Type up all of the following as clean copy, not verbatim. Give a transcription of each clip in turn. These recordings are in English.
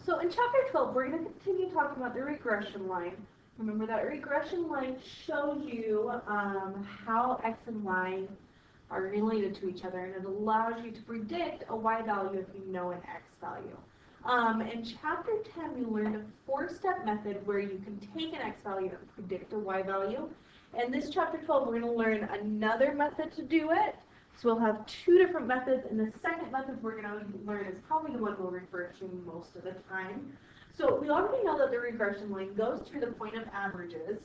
So in chapter 12, we're going to continue talking about the regression line. Remember that regression line shows you how x and y are related to each other, and it allows you to predict a y value if you know an x value. In chapter 10, we learned a four-step method where you can take an x value and predict a y value. In this chapter 12, we're going to learn another method to do it. So we'll have two different methods, and the second method we're going to learn is probably the one we'll refer to most of the time. So we already know that the regression line goes through the point of averages.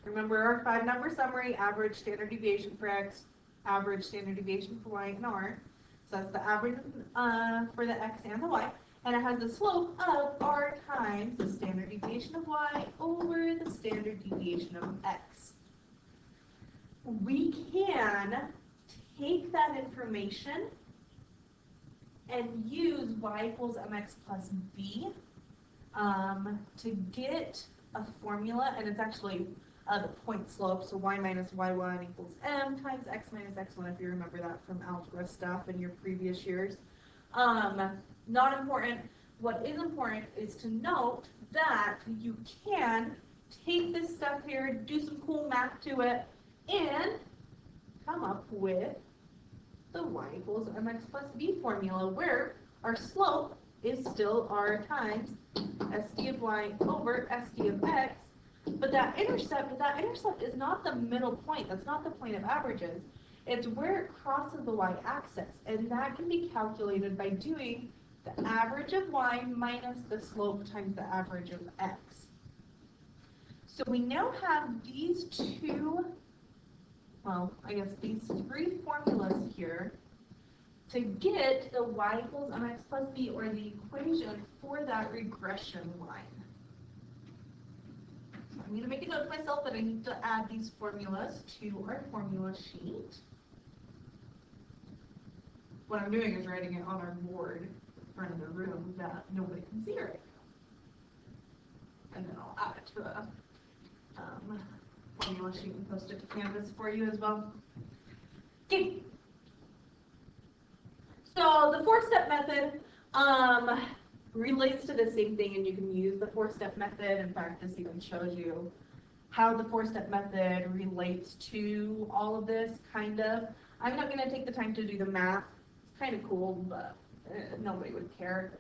Remember our 5-number summary: average, standard deviation for x, average, standard deviation for y, and r. So that's the average for the x and the y. And it has the slope of r times the standard deviation of y over the standard deviation of x. We can take that information and use y equals mx plus b to get a formula, and it's actually the point slope, so y minus y1 equals m times x minus x1, if you remember that from algebra stuff in your previous years. Not important. What is important is to note that you can take this stuff here, do some cool math to it, and come up with the y equals mx plus b formula, where our slope is still r times sd of y over sd of x, but that intercept is not the middle point. That's not the point of averages. It's where it crosses the y-axis, and that can be calculated by doing the average of y minus the slope times the average of x. So we now have these two, well, I guess these three formulas here to get the y equals mx plus b, or the equation for that regression line. So I'm going to make a note to myself that I need to add these formulas to our formula sheet. What I'm doing is writing it on our board in front of the room that nobody can see right now. And then I'll add it to a formula sheet and post it to Canvas for you as well. Okay. So the four-step method relates to the same thing, and you can use the four-step method. In fact, this even shows you how the four-step method relates to all of this, kind of. I'm not going to take the time to do the math. It's kind of cool, but nobody would care.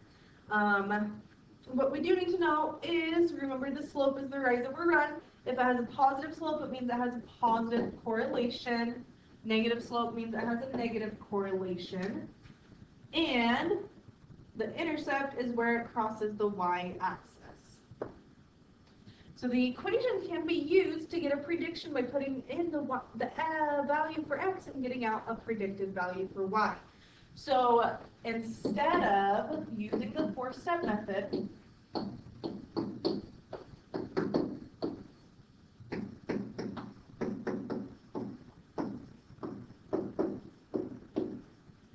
What we do need to know is, remember, the slope is the rise over run. If it has a positive slope, it means it has a positive correlation. Negative slope means it has a negative correlation. And the intercept is where it crosses the y-axis. So the equation can be used to get a prediction by putting in the value for x and getting out a predicted value for y. So instead of using the four-step method,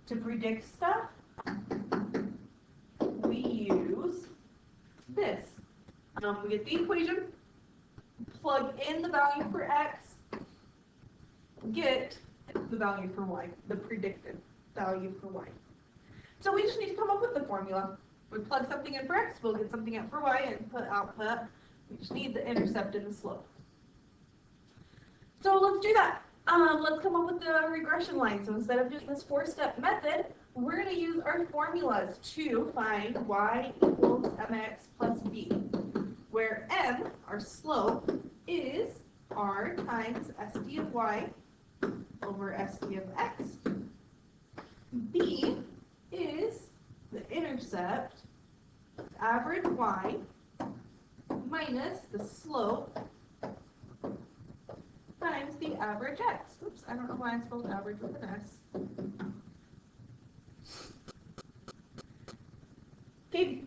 to predict stuff, we use this. We get the equation, plug in the value for x, get the value for y, the predicted value for y. So we just need to come up with the formula. We plug something in for x, we'll get something in for y, and put output. We just need the intercept and the slope. So let's do that. Let's come up with the regression line. So instead of doing this four-step method, we're going to use our formulas to find y equals mx plus b, where m, our slope, is r times sd of y over sd of x. B is the intercept, average y minus the slope times the average x. Oops, I don't know why I spelled average with an S. Okay,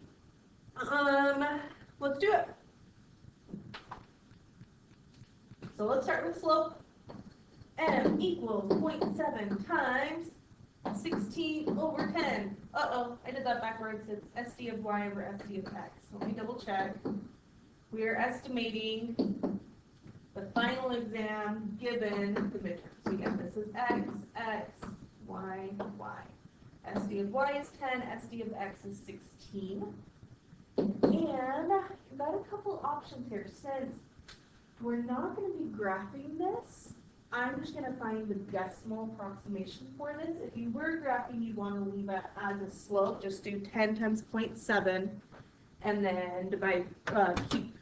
let's do it. So let's start with slope. M equals 0.7 times 16 over 10. Uh-oh, I did that backwards. It's SD of y over SD of x. Let me double check. We are estimating the final exam given the midterm. So again, this is x, x, y, y. SD of y is 10, SD of x is 16. And you've got a couple options here. Since we're not going to be graphing this, I'm just going to find the decimal approximation for this. If you were graphing, you'd want to leave it as a slope. Just do 10 times 0.7 and then divide, keep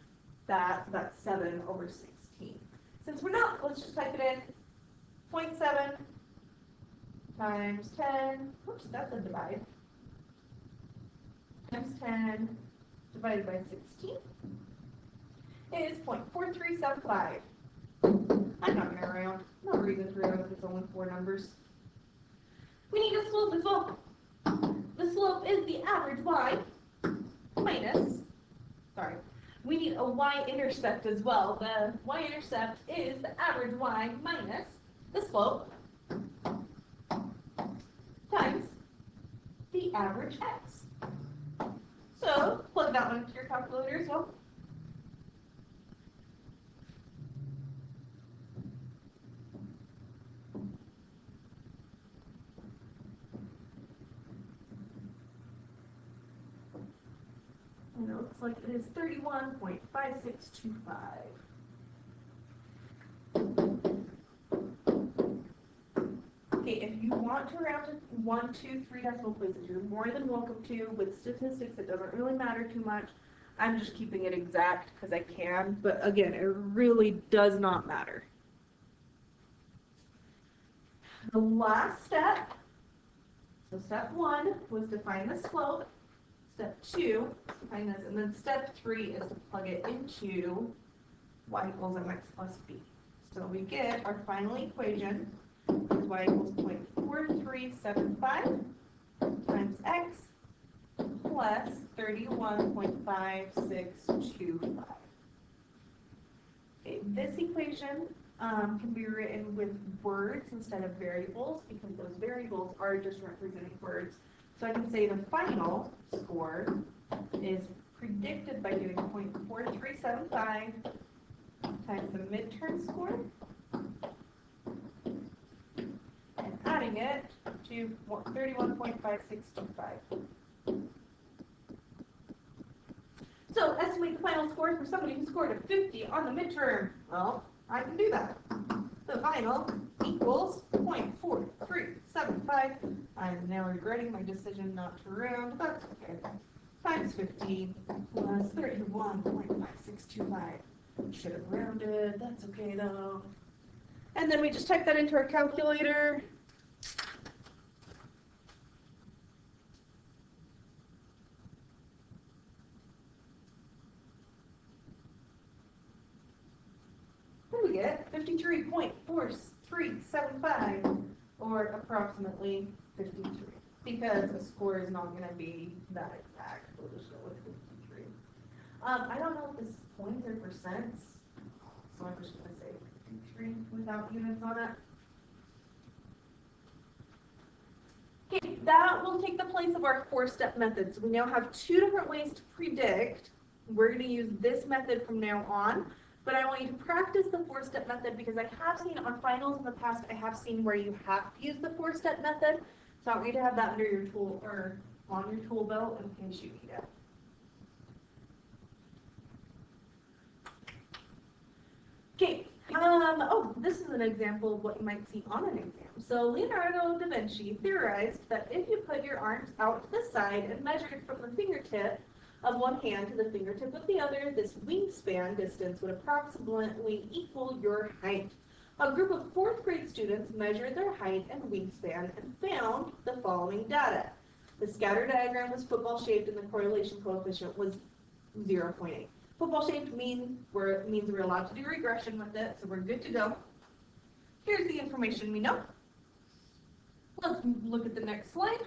that, so that's 7 over 16. Since we're not, let's just type it in. 0.7 times 10, oops, that's a divide, times 10 divided by 16 is 0.4375. I'm not going to round. No reason to round if it's only 4 numbers. We need a slope as well. The slope is the average y minus, we need a y-intercept as well. The y-intercept is the average y minus the slope times the average x. So plug that one into your calculator as well. And it looks like it is 31.5625. Okay, if you want to round to 1, 2, 3 decimal places, you're more than welcome to. With statistics, it doesn't really matter too much. I'm just keeping it exact because I can, but again, it really does not matter. The last step, so step 1 was to find the slope. Step 2, find this, and then step 3 is to plug it into y equals mx plus b. So we get our final equation is y equals 0.4375 times x plus 31.5625. Okay, this equation can be written with words instead of variables because those variables are just representing words. So I can say the final score is predicted by doing 0.4375 times the midterm score and adding it to 31.5625. So estimate the final score for somebody who scored a 50 on the midterm. Well, I can do that. The final equals 0.4375. I'm now regretting my decision not to round, but that's okay. Times 15 plus 31.5625. Should have rounded, that's okay though. And then we just type that into our calculator. What do we get? 53.4375, or approximately 53. Because a score is not going to be that exact. We'll just go with 53. I don't know if this is points or percents, so I'm just going to say 53 without units on it. Okay, that will take the place of our 4-step method. So we now have 2 different ways to predict. We're going to use this method from now on. But I want you to practice the 4-step method because I have seen on finals in the past, I have seen where you have to use the 4-step method. So I want you to have that under your tool or on your tool belt in case you need it. Okay, oh, this is an example of what you might see on an exam. So Leonardo da Vinci theorized that if you put your arms out to the side and measured from the fingertip of one hand to the fingertip of the other, this wingspan distance would approximately equal your height. A group of 4th grade students measured their height and wingspan and found the following data. The scatter diagram was football-shaped and the correlation coefficient was 0.8. Football-shaped means we're allowed to do regression with it, so we're good to go. Here's the information we know. Let's look at the next slide.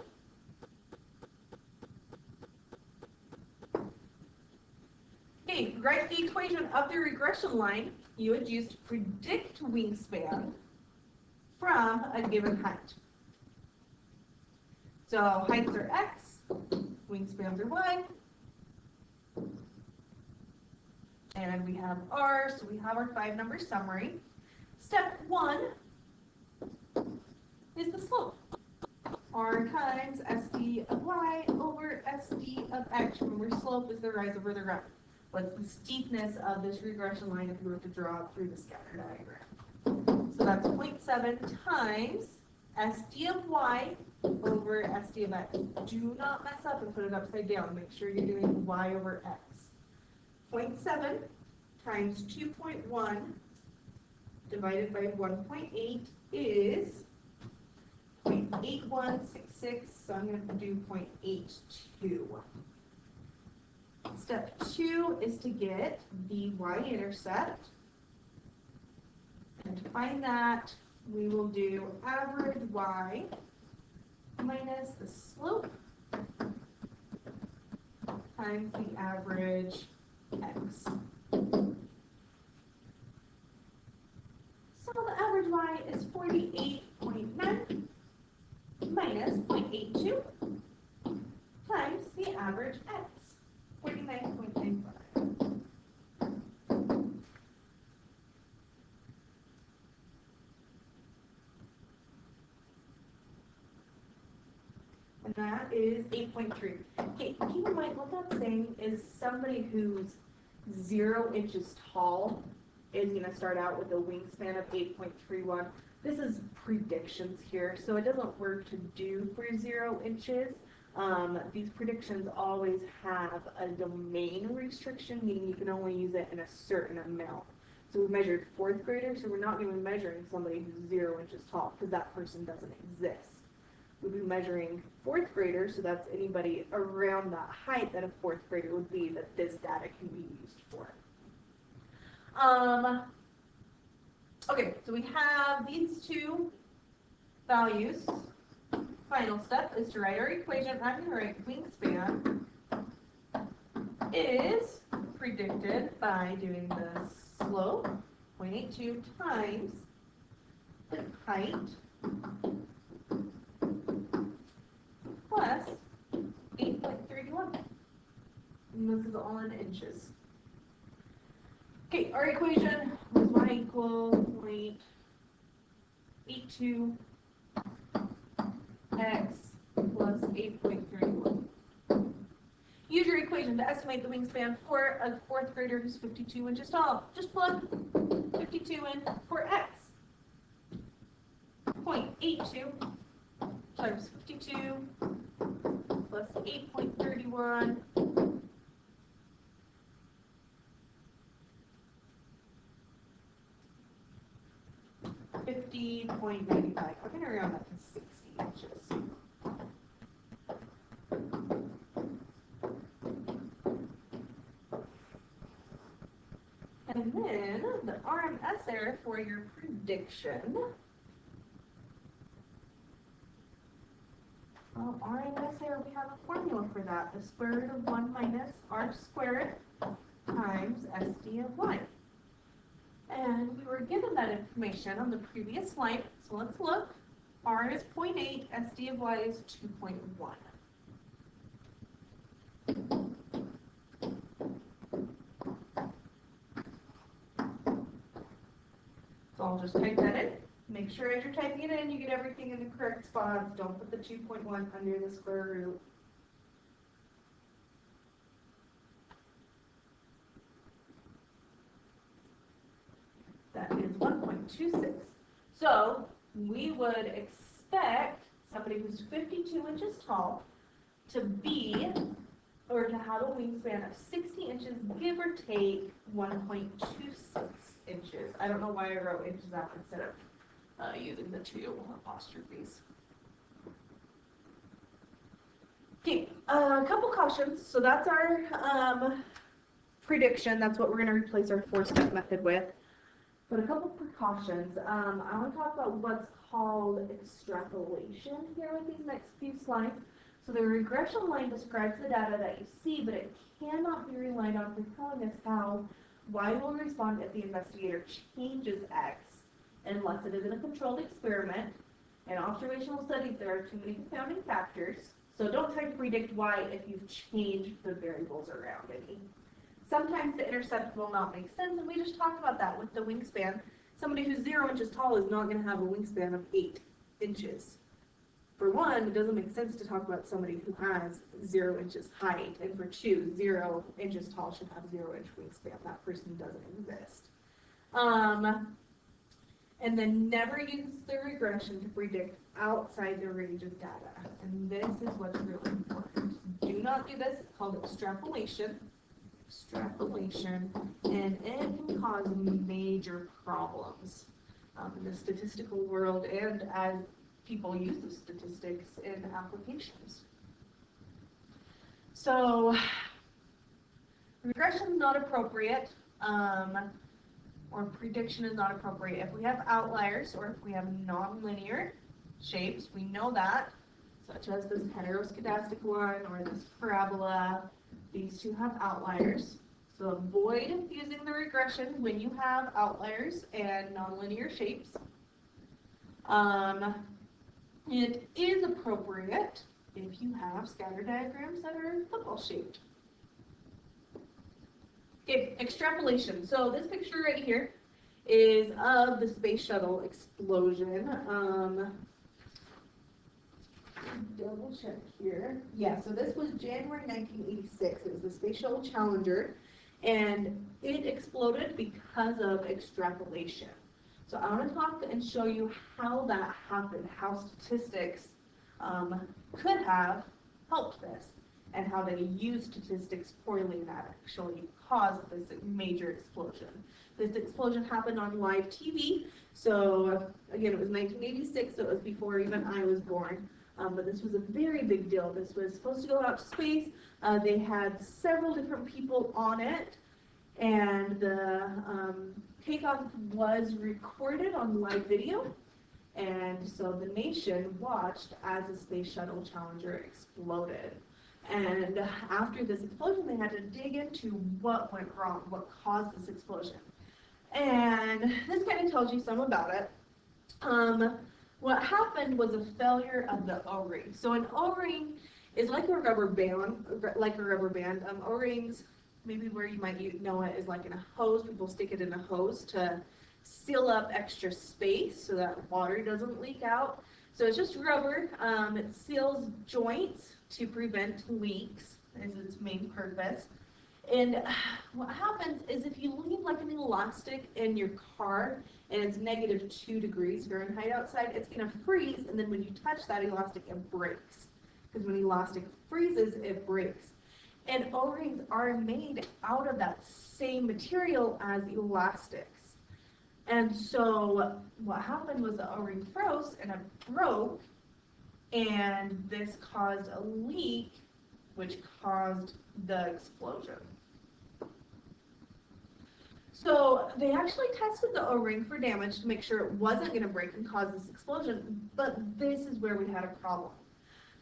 Okay, write the equation of the regression line you would use to predict wingspan from a given height. So heights are x, wingspans are y, and we have r, so we have our 5-number summary. Step 1 is the slope. r times SD of y over SD of x. Remember, slope is the rise over the run. What's the steepness of this regression line if we were to draw it through the scatter diagram? So that's 0.7 times SD of y over SD of x. Do not mess up and put it upside down. Make sure you're doing y over x. 0.7 times 2.1 divided by 1.8 is 0.8166, so I'm going to do 0.82. Step 2 is to get the y-intercept. And to find that, we will do average y minus the slope times the average x. So the average y is 48.9 minus 0.82 times the average x, 49.95. And that is 8.3. Okay, keep in mind what that's saying is somebody who's 0 inches tall is going to start out with a wingspan of 8.31. This is predictions here, so it doesn't work to do for 0 inches. These predictions always have a domain restriction, meaning you can only use it in a certain amount. So we measured 4th graders, so we're not going to be measuring somebody who's 0 inches tall, because that person doesn't exist. We'll be measuring 4th graders, so that's anybody around that height that a 4th grader would be that this data can be used for. Okay, so we have these two values. Final step is to write our equation. I'm going to write wingspan is predicted by doing the slope, 0.82, times the height plus 8.31. And this is all in inches. Okay, our equation was y equals 0.82 x plus 8.31. Use your equation to estimate the wingspan for a 4th grader who's 52 inches tall. Just plug 52 in for x. 0.82 times 52 plus 8.31 . 50.95. We're going to round that to 60 inches. And then the RMS error for your prediction. Well, RMS error, we have a formula for that. The square root of 1 minus r squared times SD of y. And we were given that information on the previous slide, so let's look. R is 0.8, SD of y is 2.1. So I'll just type that in. Make sure as you're typing it in, you get everything in the correct spots. Don't put the 2.1 under the square root. That is 1.26. So we would expect somebody who's 52 inches tall to be, or to have a wingspan of 60 inches, give or take 1.26 inches. I don't know why I wrote inches out instead of using the 2 apostrophes. Okay, a couple cautions. So that's our prediction. That's what we're going to replace our 4-step method with. But a couple precautions. I want to talk about what's called extrapolation here with these next few slides. So the regression line describes the data that you see, but it cannot be relied on for telling us how y will respond if the investigator changes x, unless it is in a controlled experiment. In observational studies, there are too many confounding factors, so don't try to predict y if you've changed the variables around any. Sometimes the intercept will not make sense, and we just talked about that with the wingspan. Somebody who's 0 inches tall is not going to have a wingspan of 8 inches. for one, it doesn't make sense to talk about somebody who has 0 inches height, and for two, 0 inches tall should have 0-inch wingspan. That person doesn't exist. And then never use the regression to predict outside the range of data. And this is what's really important. Do not do this. It's called extrapolation. And it can cause major problems in the statistical world and as people use the statistics in applications. So regression is not appropriate, or prediction is not appropriate if we have outliers or if we have nonlinear shapes. We know that, such as this heteroscedastic one or this parabola. These two have outliers. So avoid using the regression when you have outliers and nonlinear shapes. It is appropriate if you have scatter diagrams that are football shaped. Okay, extrapolation. So this picture right here is of the space shuttle explosion. Double check here. Yeah, so this was January 1986. It was the Space Shuttle Challenger, and it exploded because of extrapolation. So I want to talk and show you how that happened, how statistics could have helped this, and how they used statistics poorly and that actually caused this major explosion. This explosion happened on live TV. So again, it was 1986, so it was before even I was born. But this was a very big deal. This was supposed to go out to space. They had several different people on it, and the takeoff was recorded on live video. And so the nation watched as the Space Shuttle Challenger exploded. And after this explosion, they had to dig into what went wrong, what caused this explosion. And this kind of tells you some about it. What happened was a failure of the O-ring. So an O-ring is like a rubber band. O-rings, maybe where you might know it, is like in a hose. People stick it in a hose to seal up extra space so that water doesn't leak out. So it's just rubber. It seals joints to prevent leaks, is its main purpose. And what happens is if you leave like an elastic in your car and it's -2 degrees Fahrenheit outside, it's going to freeze, and then when you touch that elastic, it breaks. Because when elastic freezes, it breaks. And O-rings are made out of that same material as elastics. And so what happened was the O-ring froze and it broke, and this caused a leak, which caused the explosion. So they actually tested the O-ring for damage to make sure it wasn't going to break and cause this explosion, but this is where we had a problem.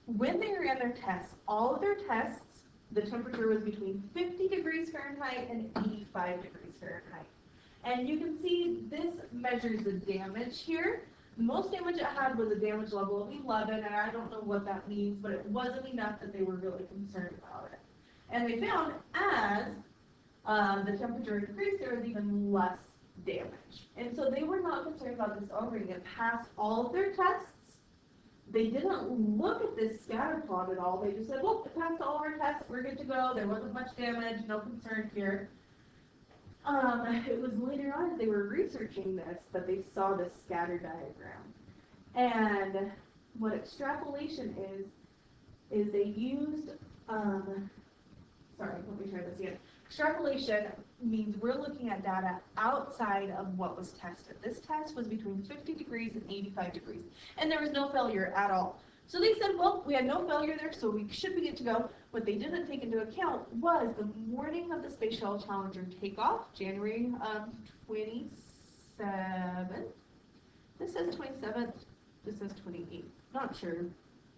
When they ran their tests, all of their tests, the temperature was between 50 degrees Fahrenheit and 85 degrees Fahrenheit. And you can see this measures the damage here. The most damage it had was a damage level of 11, and I don't know what that means, but it wasn't enough that they were really concerned about it. And they found as the temperature increased, there was even less damage. And so they were not concerned about this O-ring. It passed all of their tests. They didn't look at this scatter plot at all. They just said, well, it passed all our tests, we're good to go, there wasn't much damage, no concern here. It was later on as they were researching this that they saw this scatter diagram. And what extrapolation is they used, sorry, let me try this again. Extrapolation means we're looking at data outside of what was tested. This test was between 50 degrees and 85 degrees, and there was no failure at all. So they said, well, we had no failure there, so we should be good to go. What they didn't take into account was the morning of the Space Shuttle Challenger takeoff, January 27th. This says 27th, this says 28th. Not sure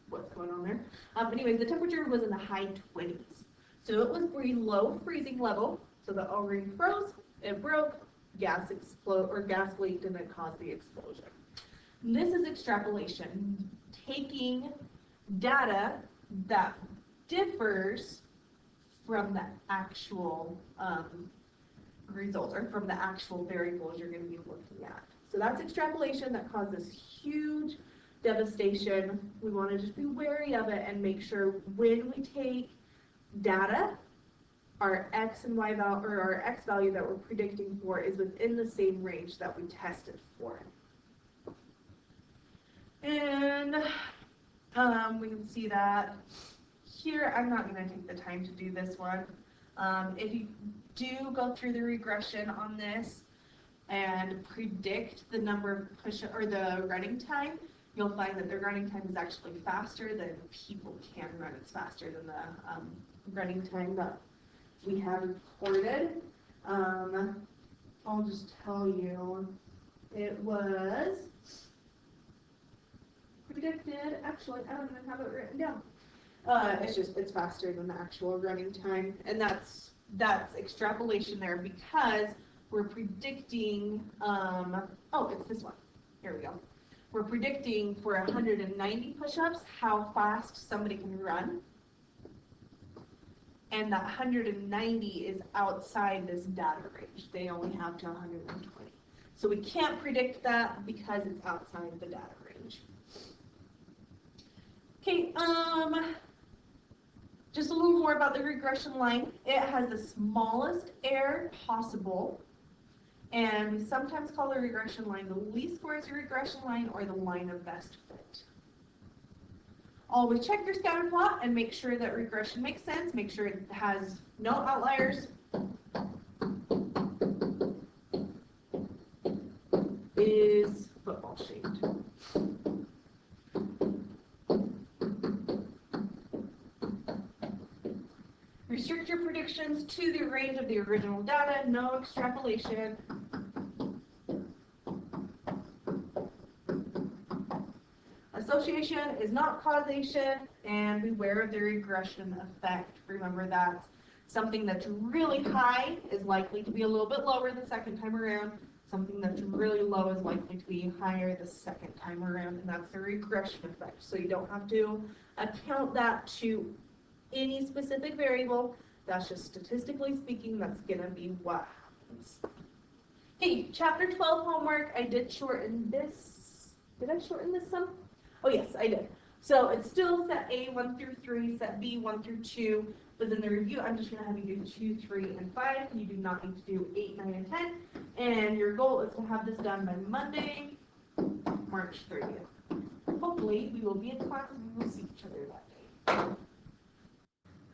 what's going on there. Anyways, the temperature was in the high 20s. So it was below freezing level, so the O-ring froze, it broke, gas leaked, and it caused the explosion. And this is extrapolation, taking data that differs from the actual results, or from the actual variables you're going to be looking at. So that's extrapolation that caused this huge devastation. We want to just be wary of it and make sure when we take data, our X and Y value, or our X value that we're predicting for is within the same range that we tested for. And we can see that here. I'm not going to take the time to do this one. If you do go through the regression on this and predict the number of push or the running time, you'll find that the running time is actually faster than people can run. It's faster than the running time that we have reported. I'll just tell you, it was predicted, actually, I don't even have it written down. It's faster than the actual running time, and that's extrapolation there because we're predicting, it's this one. Here we go. We're predicting for 190 push-ups how fast somebody can run, and that 190 is outside this data range. They only have to 120. So we can't predict that because it's outside the data range. Okay, just a little more about the regression line. It has the smallest error possible, and we sometimes call the regression line the least squares regression line or the line of best fit. Always check your scatter plot and make sure that regression makes sense. Make sure it has no outliers. Is football shaped. Restrict your predictions to the range of the original data, no extrapolation. Association is not causation, and beware of the regression effect. Remember that something that's really high is likely to be a little bit lower the second time around. Something that's really low is likely to be higher the second time around, and that's the regression effect. So you don't have to account that to any specific variable. That's just statistically speaking, that's going to be what happens. Hey, chapter 12 homework, I did shorten this. Did I shorten this some? Oh yes, I did. So it's still set A 1 through 3, set B 1 through 2, but in the review I'm just going to have you do 2, 3, and 5. You do not need to do 8, 9, and 10. And your goal is to have this done by Monday, March 30th. Hopefully we will be in class and we will see each other that day.